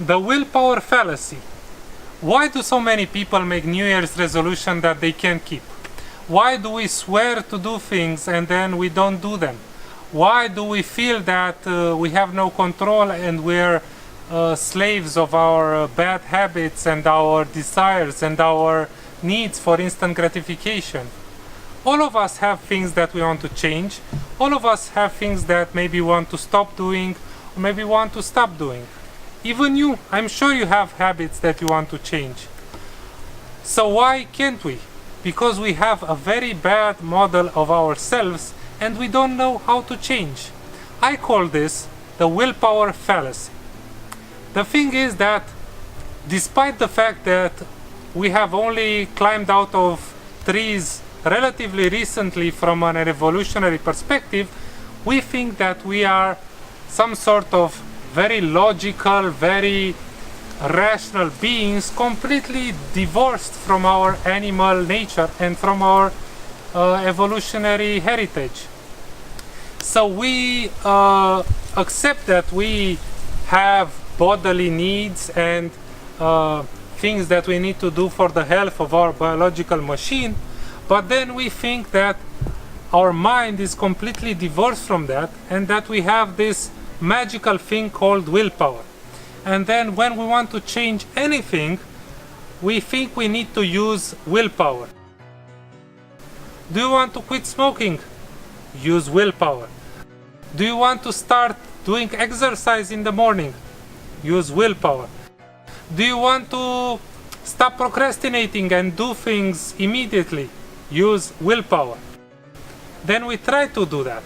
The willpower fallacy. Why do so many people make New Year's resolution that they can't keep? Why do we swear to do things and then we don't do them? Why do we feel that we have no control and we're slaves of our bad habits and our desires and our needs for instant gratification? All of us have things that we want to change. All of us have things that maybe we want to stop doing or maybe want to stop doing. Even you, I'm sure you have habits that you want to change. So why can't we? Because we have a very bad model of ourselves and we don't know how to change. I call this the willpower fallacy. The thing is that despite the fact that we have only climbed out of trees relatively recently from an evolutionary perspective, we think that we are some sort of very logical, very rational beings, completely divorced from our animal nature and from our evolutionary heritage. So we accept that we have bodily needs and things that we need to do for the health of our biological machine, but then we think that our mind is completely divorced from that and that we have this magical thing called willpower. And then when we want to change anything, we think we need to use willpower. Do you want to quit smoking? Use willpower. Do you want to start doing exercise in the morning? Use willpower. Do you want to stop procrastinating and do things immediately? Use willpower. Then we try to do that.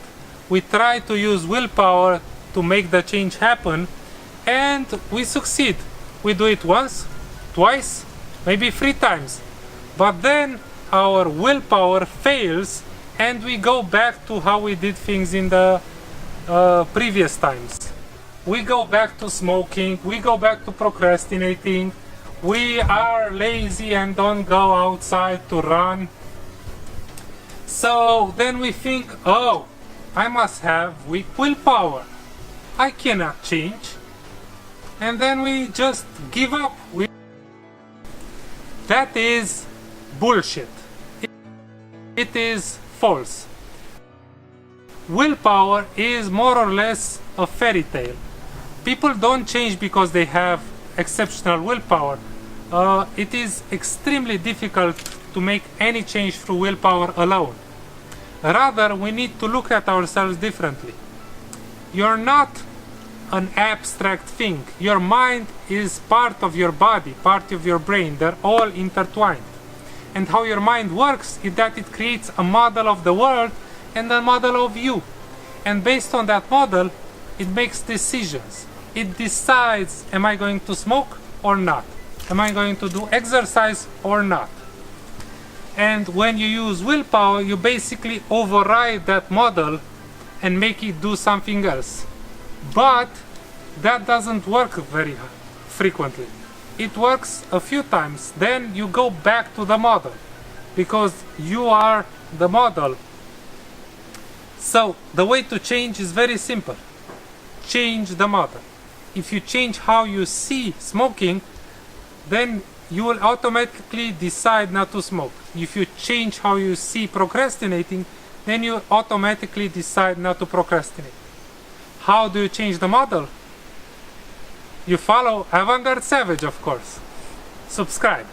We try to use willpower to make the change happen, and we succeed. We do it once, twice, maybe 3 times. But then our willpower fails and we go back to how we did things in the previous times. We go back to smoking, we go back to procrastinating, we are lazy and don't go outside to run. So then we think, oh, I must have weak willpower. I cannot change. And then we just give up. That is bullshit. It is false. Willpower is more or less a fairy tale. People don't change because they have exceptional willpower. It is extremely difficult to make any change through willpower alone. Rather, we need to look at ourselves differently. You're not an abstract thing. Your mind is part of your body, part of your brain. They're all intertwined. And how your mind works is that it creates a model of the world and a model of you. And based on that model, it makes decisions. It decides, am I going to smoke or not? Am I going to do exercise or not? And when you use willpower, you basically override that model and make it do something else. But that doesn't work very frequently. It works a few times, then you go back to the model because you are the model. So the way to change is very simple. Change the model. If you change how you see smoking, then you will automatically decide not to smoke. If you change how you see procrastinating, then you automatically decide not to procrastinate. How do you change the model? You follow Avantgarde Savage, of course. Subscribe.